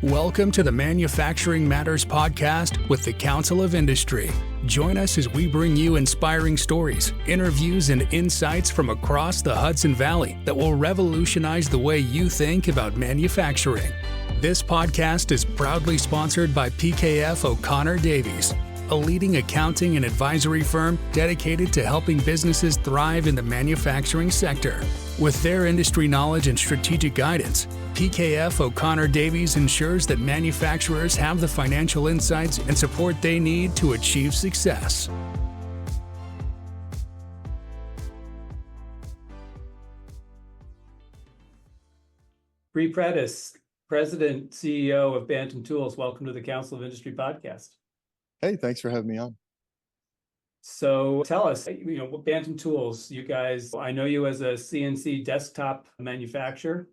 Welcome to the Manufacturing Matters podcast with the Council of Industry. Join us as we bring you inspiring stories, interviews, and insights from across the Hudson Valley that will revolutionize the way you think about manufacturing. This podcast is proudly sponsored by PKF O'Connor Davies, a leading accounting and advisory firm dedicated to helping businesses thrive in the manufacturing sector. With their industry knowledge and strategic guidance, PKF O'Connor Davies ensures that manufacturers have the financial insights and support they need to achieve success. Bre Pettis, President, CEO of Bantam Tools. Welcome to the Council of Industry podcast. Hey, thanks for having me on. So tell us, Bantam Tools, you guys, I know you as a CNC desktop manufacturer,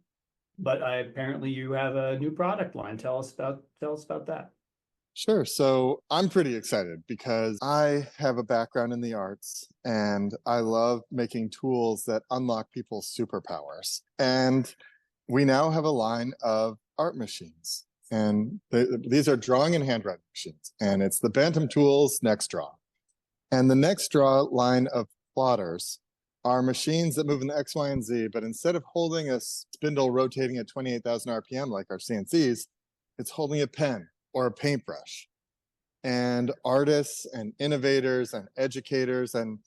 but apparently you have a new product line. Tell us about that. Sure. So I'm pretty excited because I have a background in the arts and I love making tools that unlock people's superpowers. And we now have a line of art machines. And these are drawing and handwriting machines. And it's the Bantam Tools NextDraw. And the NextDraw line of plotters are machines that move in the X, Y, and Z, but instead of holding a spindle rotating at 28,000 RPM like our CNCs, it's holding a pen or a paintbrush. And artists and innovators and educators and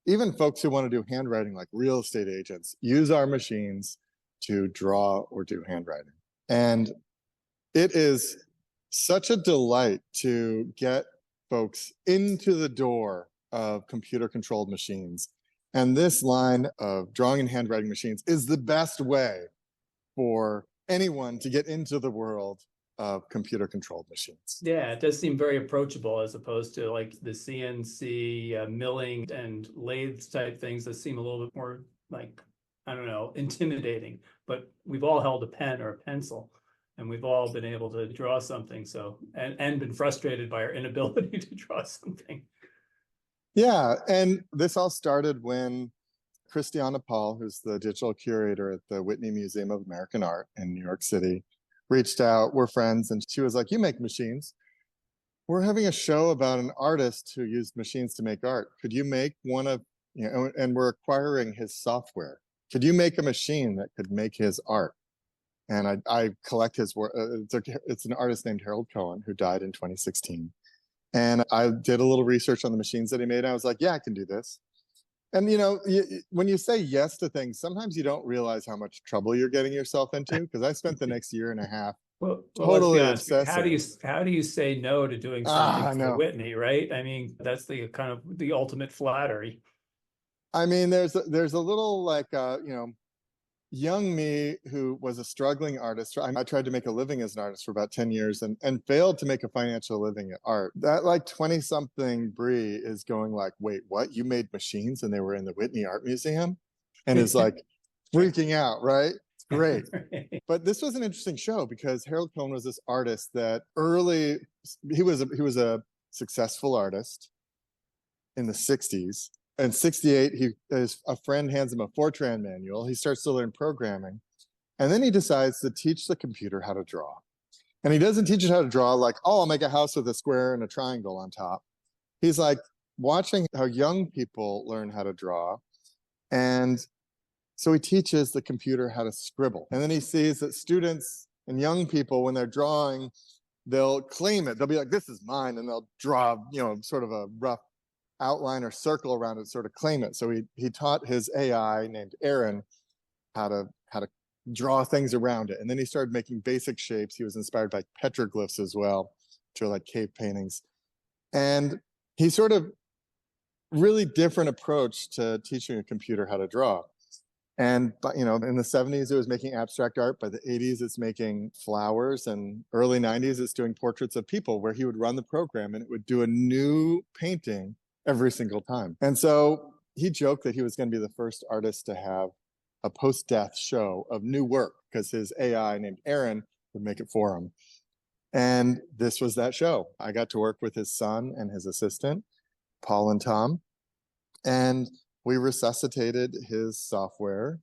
even folks who want to do handwriting like real estate agents use our machines to draw or do handwriting. And it is such a delight to get folks into the door of computer-controlled machines. And this line of drawing and handwriting machines is the best way for anyone to get into the world of computer-controlled machines. Yeah, it does seem very approachable as opposed to like the CNC milling and lathes type things that seem a little bit more like, I don't know, intimidating. But we've all held a pen or a pencil. And we've all been able to draw something, and been frustrated by our inability to draw something. Yeah, and this all started when Christiana Paul, who's the digital curator at the Whitney Museum of American Art in New York City, reached out. We're friends, and she was like, "You make machines. We're having a show about an artist who used machines to make art. Could you make one of, and we're acquiring his software. Could you make a machine that could make his art?" And I collect his work. It's an artist named Harold Cohen who died in 2016. And I did a little research on the machines that he made. I was like, yeah, I can do this. And, when you say yes to things, sometimes you don't realize how much trouble you're getting yourself into. Because I spent the next year and a half totally obsessing. How do you say no to doing something for Whitney, right? I mean, that's the kind of the ultimate flattery. I mean, there's a little like, young me who was a struggling artist. I tried to make a living as an artist for about 10 years and failed to make a financial living at art. That like 20-something Bre is going like, wait, what? You made machines and they were in the Whitney Art Museum? And is like freaking out, right? It's great. But this was an interesting show because Harold Cohen was this artist that he was a successful artist in the 60s. In 68, a friend hands him a Fortran manual. He starts to learn programming. And then he decides to teach the computer how to draw. And he doesn't teach it how to draw like, oh, I'll make a house with a square and a triangle on top. He's like watching how young people learn how to draw. And so he teaches the computer how to scribble. And then he sees that students and young people, when they're drawing, they'll claim it. They'll be like, this is mine. And they'll draw, sort of a rough outline or circle around it, sort of claim it. So he taught his AI named Aaron how to draw things around it. And then he started making basic shapes. He was inspired by petroglyphs as well, which are like cave paintings. And he sort of really different approach to teaching a computer how to draw. And in the 70s, it was making abstract art. By the 80s, it's making flowers. And early 90s, it's doing portraits of people where he would run the program and it would do a new painting every single time. And so he joked that he was going to be the first artist to have a post-death show of new work because his AI named Aaron would make it for him. And this was that show. I got to work with his son and his assistant, Paul and Tom, and we resuscitated his software,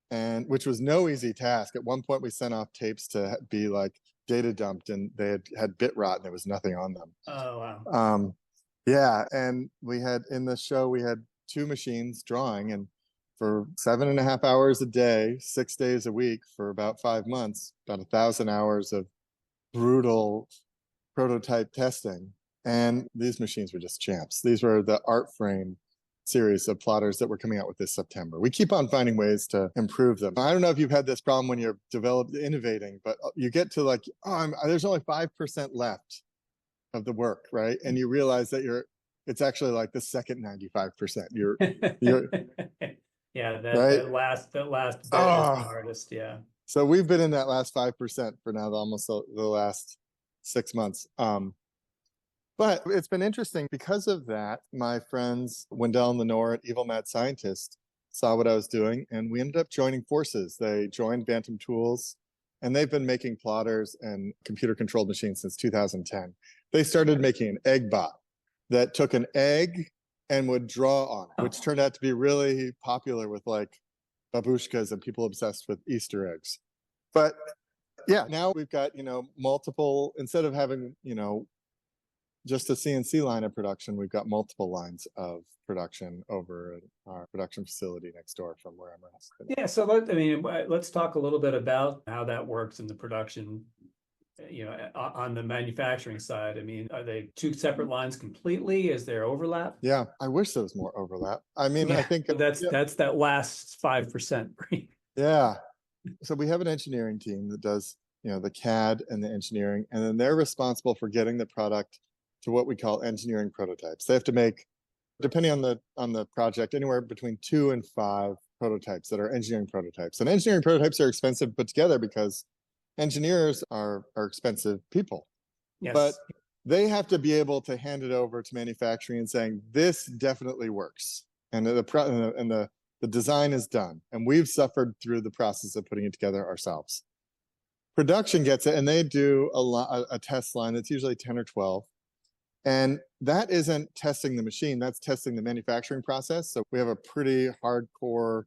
and which was no easy task. At one point, we sent off tapes to be like data dumped and they had bit rot and there was nothing on them. Oh, wow. Yeah. And we had in the show, we had 2 machines drawing, and for 7.5 hours a day, 6 days a week for about 5 months, about 1,000 hours of brutal prototype testing. And these machines were just champs. These were the Art Frame series of plotters that we're coming out with this September. We keep on finding ways to improve them. I don't know if you've had this problem when you're innovating, but you get to like, there's only 5% left of the work, right? And you realize that it's actually like the second 95%. You're yeah, right? that last bit is the hardest. Yeah. So we've been in that last 5% for now, almost the last 6 months. But it's been interesting because of that. My friends Wendell and Lenore at Evil Mad Scientist saw what I was doing, and we ended up joining forces. They joined Bantam Tools, and they've been making plotters and computer-controlled machines since 2010. They started making an egg bot that took an egg and would draw on it, which turned out to be really popular with like babushkas and people obsessed with Easter eggs. But yeah, now we've got, multiple, instead of having, just a CNC line of production, we've got multiple lines of production over our production facility next door from where I'm at. Yeah, so let's talk a little bit about how that works in the production, on the manufacturing side. I mean, are they 2 separate lines completely? Is there overlap? Yeah, I wish there was more overlap. I mean, yeah, I think that's that last 5%. Yeah. So we have an engineering team that does, the CAD and the engineering, and then they're responsible for getting the product to what we call engineering prototypes. They have to make, depending on the project, anywhere between 2 and 5 prototypes that are engineering prototypes. And engineering prototypes are expensive to put together because engineers are expensive people. Yes. But they have to be able to hand it over to manufacturing and saying, this definitely works. And the design is done. And we've suffered through the process of putting it together ourselves. Production gets it, and they do a test line that's usually 10 or 12. And that isn't testing the machine, that's testing the manufacturing process. So we have a pretty hardcore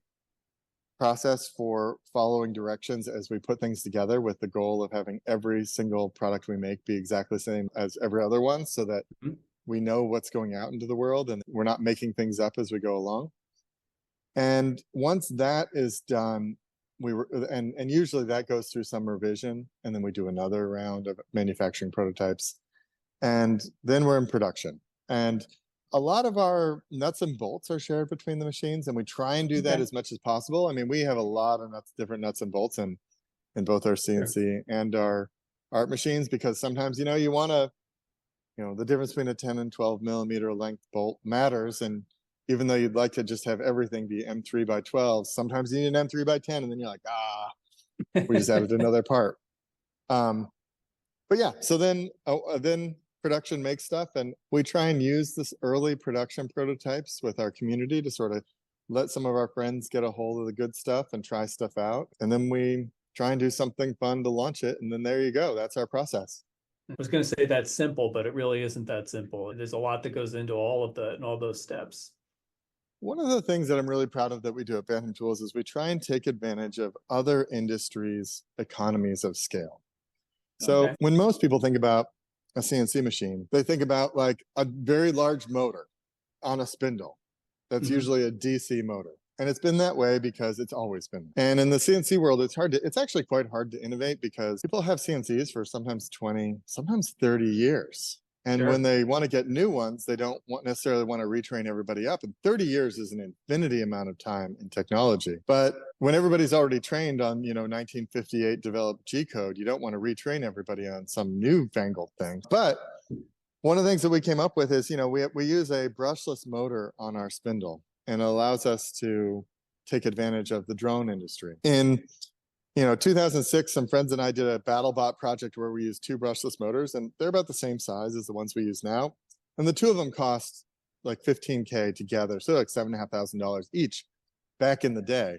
process for following directions as we put things together, with the goal of having every single product we make be exactly the same as every other one, so that we know what's going out into the world and we're not making things up as we go along. And once that is done, and usually that goes through some revision, and then we do another round of manufacturing prototypes. And then we're in production. And a lot of our nuts and bolts are shared between the machines, and we try and do that as much as possible. I mean, we have a lot of different nuts and bolts in both our CNC and our art machines, because sometimes, you want to, the difference between a 10 and 12 millimeter length bolt matters. And even though you'd like to just have everything be M3 by 12, sometimes you need an M3 by 10, and then you're like, we just added another part. But yeah, so then production makes stuff, and we try and use this early production prototypes with our community to sort of let some of our friends get a hold of the good stuff and try stuff out. And then we try and do something fun to launch it. And then there you go. That's our process. I was going to say that's simple, but it really isn't that simple. There's a lot that goes into all those steps. One of the things that I'm really proud of that we do at Bantam Tools is we try and take advantage of other industries' economies of scale. So when most people think about a CNC machine, they think about like a very large motor on a spindle. That's usually a DC motor. And it's been that way because it's always been. And in the CNC world, it's actually quite hard to innovate, because people have CNCs for sometimes 20, sometimes 30 years. And when they want to get new ones, they don't necessarily want to retrain everybody up. And 30 years is an infinity amount of time in technology. But when everybody's already trained on, 1958 developed G code, you don't want to retrain everybody on some newfangled thing. But one of the things that we came up with is, we use a brushless motor on our spindle, and it allows us to take advantage of the drone industry. In 2006, some friends and I did a BattleBot project where we used 2 brushless motors, and they're about the same size as the ones we use now. And the 2 of them cost like $15K together, so like $7,500 each back in the day.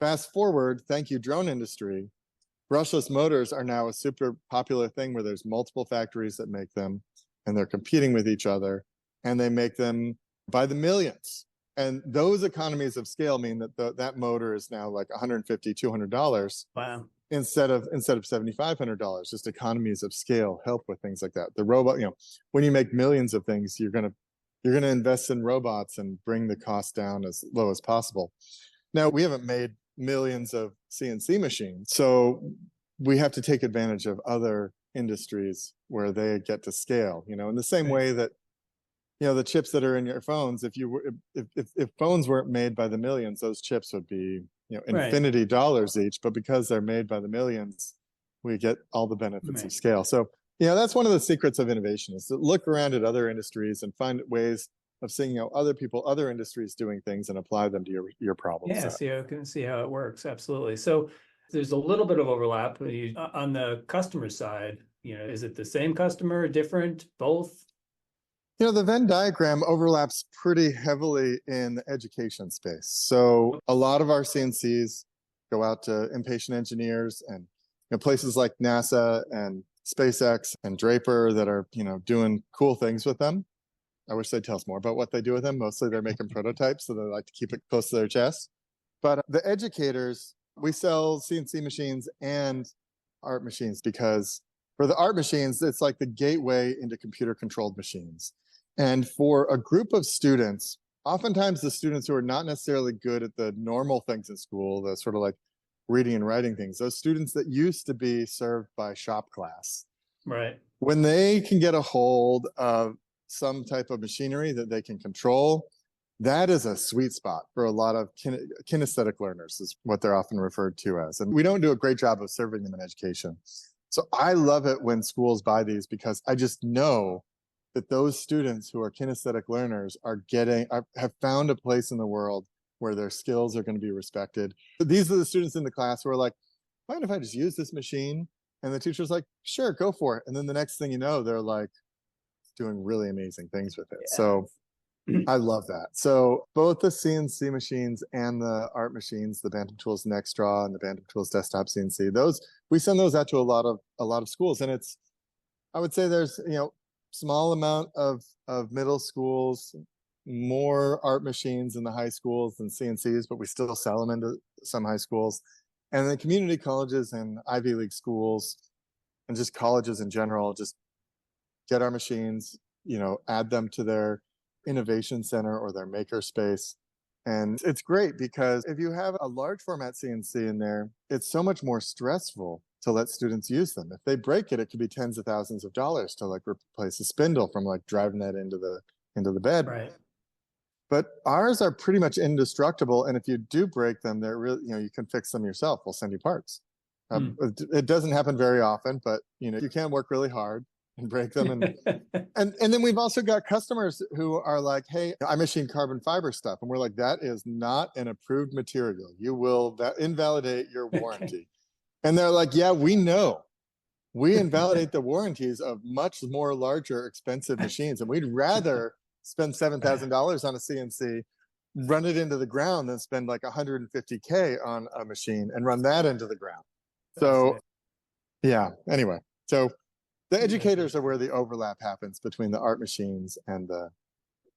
Fast forward, thank you, drone industry, brushless motors are now a super popular thing where there's multiple factories that make them, and they're competing with each other, and they make them by the millions. And those economies of scale mean that that motor is now like $150, $200. Wow. instead of $7,500. Just economies of scale help with things like that. The robot, when you make millions of things, you're gonna invest in robots and bring the cost down as low as possible. Now, we haven't made millions of CNC machines, so we have to take advantage of other industries where they get to scale, in the same way that, the chips that are in your phones, if phones weren't made by the millions, those chips would be, infinity dollars each, but because they're made by the millions, we get all the benefits of scale. So, that's one of the secrets of innovation, is to look around at other industries and find ways of seeing, other industries doing things and apply them to your problem set. So you can see how it works. Absolutely. So there's a little bit of overlap on the customer side. Is it the same customer, different, both? The Venn diagram overlaps pretty heavily in the education space. So a lot of our CNCs go out to impatient engineers and places like NASA and SpaceX and Draper that are, doing cool things with them. I wish they'd tell us more about what they do with them. Mostly they're making prototypes, so they like to keep it close to their chest. But the educators, we sell CNC machines and art machines, because for the art machines, it's like the gateway into computer-controlled machines. And for a group of students, oftentimes the students who are not necessarily good at the normal things in school, the sort of like reading and writing things, those students that used to be served by shop class, right? When they can get a hold of some type of machinery that they can control, that is a sweet spot for a lot of kinesthetic learners, is what they're often referred to as. And we don't do a great job of serving them in education. So I love it when schools buy these, because I just know that those students who are kinesthetic learners have found a place in the world where their skills are going to be respected. These are the students in the class who are like, mind if I just use this machine? And the teacher's like, sure, go for it. And then the next thing you know, they're like doing really amazing things with it. So I love that. So both the CNC machines and the art machines, the Bantam Tools NextDraw and the Bantam Tools Desktop CNC, we send those out to a lot of schools. And I would say there's, small amount of middle schools, more art machines in the high schools than CNCs, but we still sell them into some high schools. And then community colleges and Ivy League schools and just colleges in general just get our machines, add them to their innovation center or their maker space. And it's great, because if you have a large format CNC in there, it's so much more stressful to let students use them. If they break it, it could be tens of thousands of dollars to like replace a spindle from like driving that into the bed. Right. But ours are pretty much indestructible, and if you do break them, they're really, you can fix them yourself. We'll send you parts. It doesn't happen very often, but you can work really hard and break them. And then we've also got customers who are like, hey, I machine carbon fiber stuff, and we're like, that is not an approved material. You will invalidate your warranty. And they're like, yeah, we know. We invalidate the warranties of much more larger, expensive machines. And we'd rather spend $7,000 on a CNC, run it into the ground, than spend like $150K on a machine and run that into the ground. So, yeah, anyway. So the educators are where the overlap happens between the art machines and the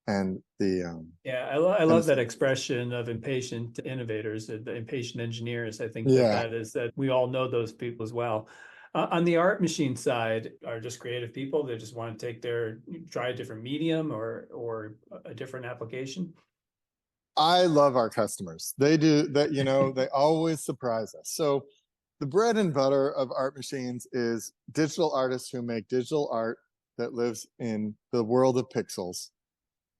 I love that expression of impatient innovators, the impatient engineers. I think that we all know those people as well. On the art machine side, are just creative people that just want to try a different medium or a different application? I love our customers. They do that, they always surprise us. So the bread and butter of art machines is digital artists who make digital art that lives in the world of pixels.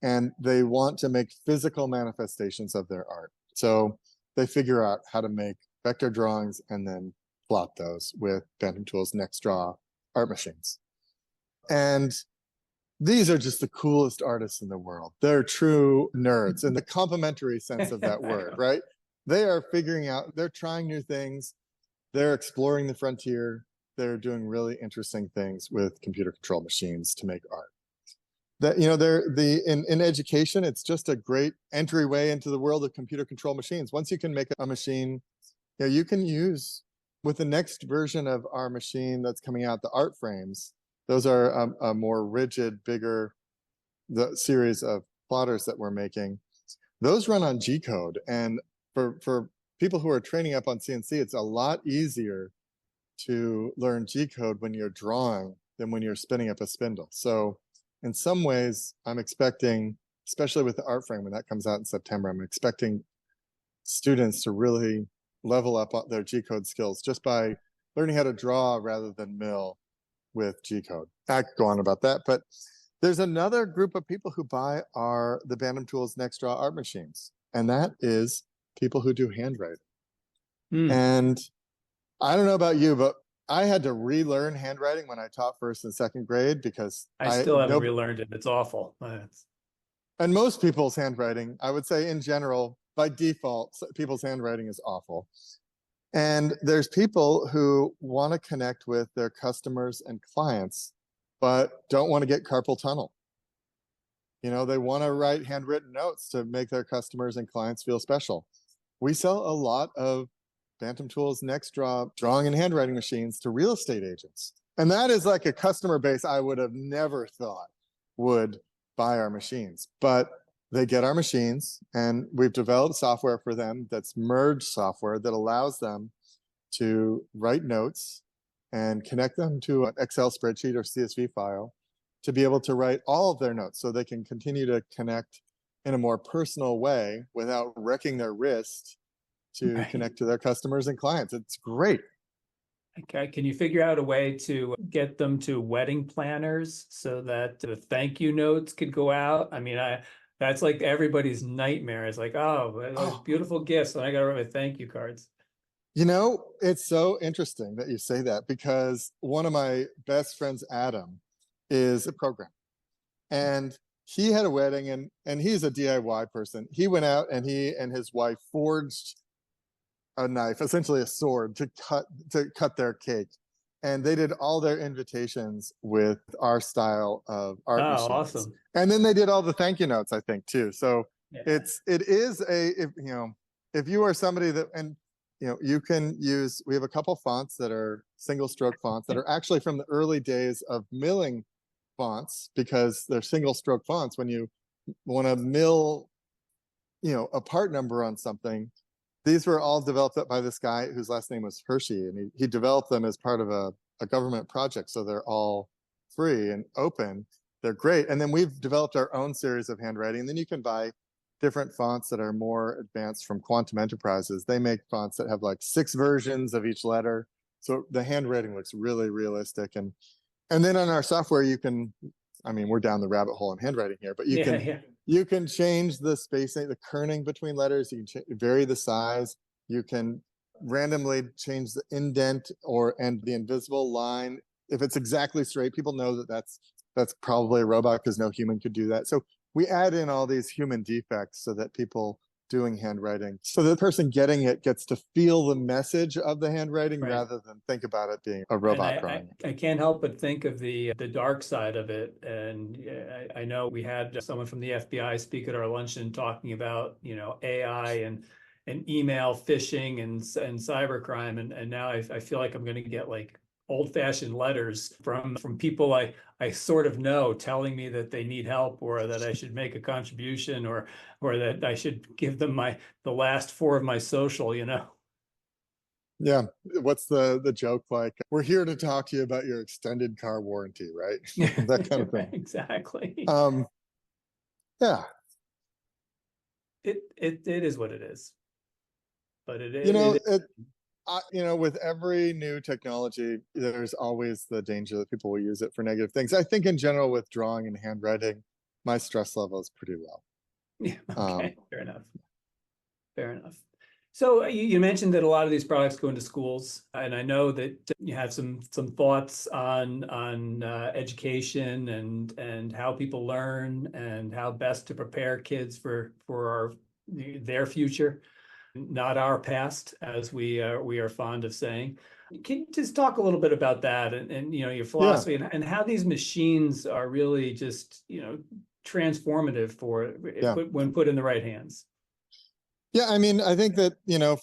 And they want to make physical manifestations of their art. So they figure out how to make vector drawings and then plot those with Bantam Tools NextDraw art machines. And these are just the coolest artists in the world. They're true nerds in the complimentary sense of that word, right? They are figuring out, they're trying new things. They're exploring the frontier. They're doing really interesting things with computer-controlled machines to make art. That in education, it's just a great entryway into the world of computer control machines. Once you can make a machine, you can use with the next version of our machine that's coming out, the art frames. Those are a more rigid, bigger the series of plotters that we're making. Those run on G code, and for people who are training up on CNC, it's a lot easier to learn G code when you're drawing than when you're spinning up a spindle. So in some ways, I'm expecting, especially with the art frame, when that comes out in September, I'm expecting students to really level up their G code skills just by learning how to draw rather than mill with G code. I could go on about that, but there's another group of people who buy the Bantam Tools NextDraw art machines, and that is people who do handwriting. And I don't know about you, but I had to relearn handwriting when I taught first and second grade because I still haven't relearned it. It's awful. And most people's handwriting, I would say in general, by default, people's handwriting is awful. And there's people who want to connect with their customers and clients, but don't want to get carpal tunnel. You know, they want to write handwritten notes to make their customers and clients feel special. We sell a lot of Bantam Tools NextDraw drawing and handwriting machines to real estate agents. And that is like a customer base I would have never thought would buy our machines. But they get our machines, and we've developed software for them that's merged software that allows them to write notes and connect them to an Excel spreadsheet or CSV file to be able to write all of their notes so they can continue to connect in a more personal way without wrecking their wrist to connect to their customers and clients. It's great. Okay. Can you figure out a way to get them to wedding planners so that the thank you notes could go out? I mean, that's like everybody's nightmare. It's like, oh, beautiful gifts, and I got to write my thank you cards. You know, it's so interesting that you say that because one of my best friends, Adam, is a programmer. And he had a wedding, and he's a DIY person. He went out and he and his wife forged a knife, essentially a sword, to cut their cake. And they did all their invitations with our style of art machines. Awesome. And then they did all the thank you notes, I think, too. So it is if you are somebody that, and you can use, we have a couple fonts that are single stroke fonts that are actually from the early days of milling fonts, because they're single stroke fonts. When you want to mill, a part number on something, these were all developed by this guy whose last name was Hershey, and he developed them as part of a government project. So they're all free and open. They're great. And then we've developed our own series of handwriting. And then you can buy different fonts that are more advanced from Quantum Enterprises. They make fonts that have like 6 versions of each letter. So the handwriting looks really realistic. And then on our software, you can, I mean, we're down the rabbit hole in handwriting here, but you can change the spacing, the kerning between letters. You can vary the size. You can randomly change the indent and the invisible line. If it's exactly straight, people know that that's probably a robot because no human could do that. So we add in all these human defects so that people doing handwriting, so the person getting it gets to feel the message of the handwriting rather than think about it being a robot drawing. I can't help but think of the dark side of it. And I know we had someone from the FBI speak at our luncheon talking about, AI and email phishing and cybercrime. And now I feel like I'm going to get like old-fashioned letters from people I sort of know telling me that they need help, or that I should make a contribution, or that I should give them the last 4 of my social, Yeah. What's the joke like? We're here to talk to you about your extended car warranty, right? That kind of thing. Exactly. Yeah. It is what it is. But with every new technology, there's always the danger that people will use it for negative things. I think in general with drawing and handwriting, my stress level is pretty low. Yeah, okay, fair enough. So you mentioned that a lot of these products go into schools, and I know that you have some thoughts on education and how people learn and how best to prepare kids for their future, not our past, as we are fond of saying. Can you just talk a little bit about that and your philosophy and how these machines are really just transformative when put in the right hands? Yeah, I mean, I think that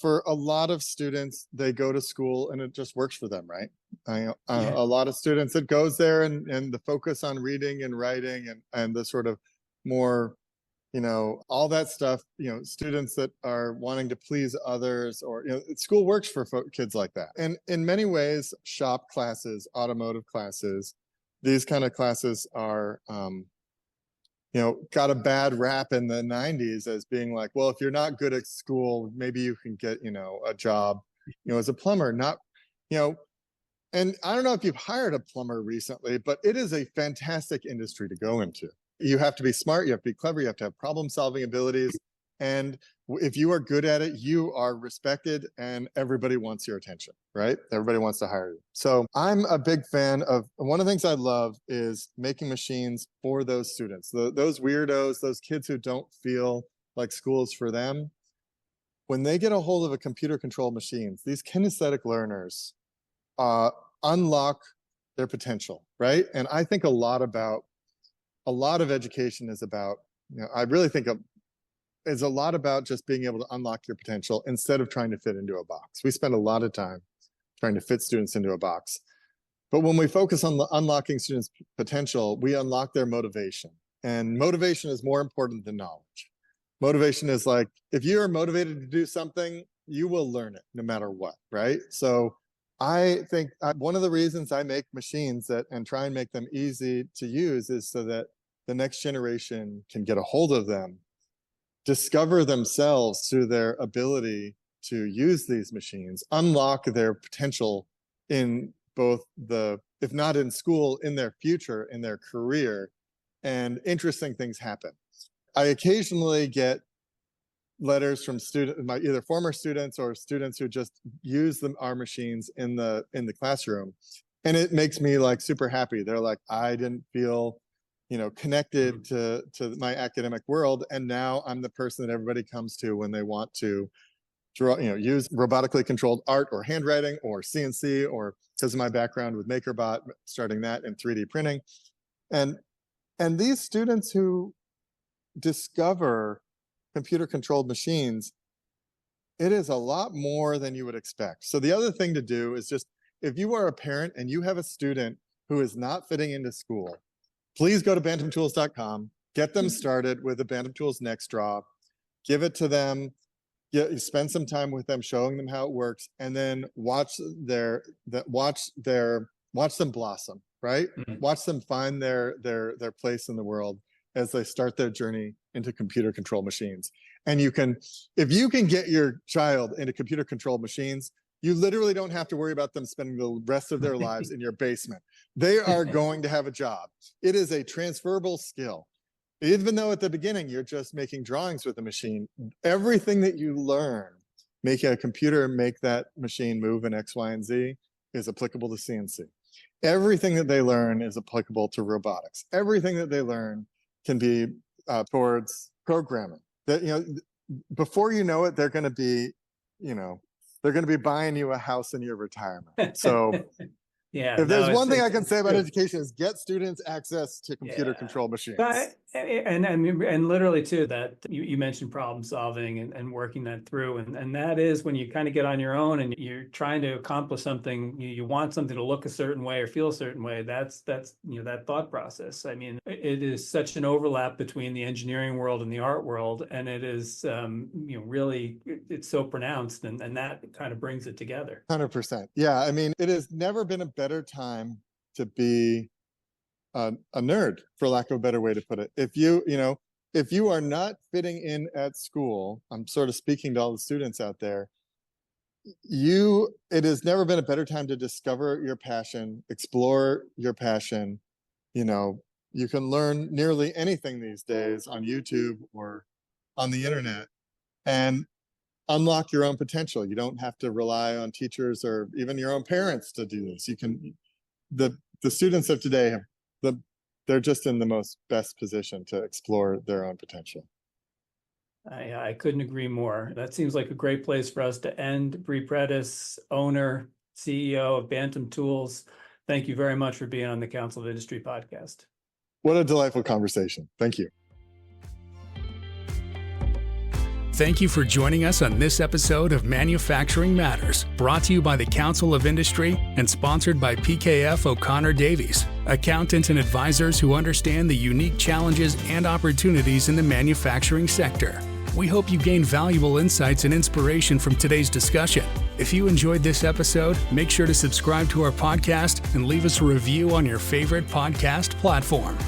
for a lot of students, they go to school and it just works for them, right? A lot of students, it goes there and the focus on reading and writing and the sort of more all that stuff, students that are wanting to please others, or, school works for kids like that. And in many ways, shop classes, automotive classes, these kind of classes are, got a bad rap in the 90s as being like, well, if you're not good at school, maybe you can get, a job, as a plumber, not, and I don't know if you've hired a plumber recently, but it is a fantastic industry to go into. You have to be smart, you have to be clever, you have to have problem-solving abilities. And if you are good at it, you are respected and everybody wants your attention, right? Everybody wants to hire you. So I'm a big fan of, one of the things I love is making machines for those students, those weirdos, those kids who don't feel like school's for them. When they get a hold of a computer-controlled machines, these kinesthetic learners unlock their potential, right? And I think a lot of education is about, I really think it's a lot about just being able to unlock your potential instead of trying to fit into a box. We spend a lot of time trying to fit students into a box. But when we focus on unlocking students' potential, we unlock their motivation. And motivation is more important than knowledge. Motivation is like, if you are motivated to do something, you will learn it no matter what, right? So I think one of the reasons I make machines and try and make them easy to use is so that the next generation can get a hold of them, discover themselves through their ability to use these machines, unlock their potential in both if not in school, in their future, in their career, and interesting things happen. I occasionally get letters from either former students or students who just use our machines in the classroom, and it makes me like super happy. They're like, I didn't feel connected to my academic world, and now I'm the person that everybody comes to when they want to draw, use robotically controlled art or handwriting or CNC, or because of my background with MakerBot, starting that in 3D printing. And these students who discover computer-controlled machines, it is a lot more than you would expect. So the other thing to do is just, if you are a parent and you have a student who is not fitting into school, please go to bantamtools.com, get them started with the Bantam Tools NextDraw, give it to them, spend some time with them, showing them how it works, and then watch them blossom, right? Mm-hmm. Watch them find their place in the world as they start their journey into computer-controlled machines. And if you can get your child into computer-controlled machines, you literally don't have to worry about them spending the rest of their lives in your basement. They are going to have a job. It is a transferable skill. Even though at the beginning you're just making drawings with a machine, everything that you learn, making a computer make that machine move in X, Y, and Z, is applicable to CNC. Everything that they learn is applicable to robotics. Everything that they learn can be towards programming. That, before you know it, they're going to be buying you a house in your retirement. So if there's one thing I can say about education is get students access to computer-controlled machines. But, and literally too, that you mentioned problem solving and working that through, and that is when you kind of get on your own and you're trying to accomplish something, you want something to look a certain way or feel a certain way. That's that thought process. I mean, it is such an overlap between the engineering world and the art world, and it is really it's so pronounced, and that kind of brings it together. 100%. Yeah, I mean, it has never been a better time to be a nerd, for lack of a better way to put it. If you are not fitting in at school, I'm sort of speaking to all the students out there, it has never been a better time to discover your passion, explore your passion. You can learn nearly anything these days on YouTube or on the internet and unlock your own potential. You don't have to rely on teachers or even your own parents to do this. The students of today they're just in the best position to explore their own potential. I couldn't agree more. That seems like a great place for us to end. Bre Pettis, owner, CEO of Bantam Tools, thank you very much for being on the Council of Industry podcast. What a delightful conversation. Thank you. Thank you for joining us on this episode of Manufacturing Matters, brought to you by the Council of Industry and sponsored by PKF O'Connor Davies, accountants and advisors who understand the unique challenges and opportunities in the manufacturing sector. We hope you gained valuable insights and inspiration from today's discussion. If you enjoyed this episode, make sure to subscribe to our podcast and leave us a review on your favorite podcast platform.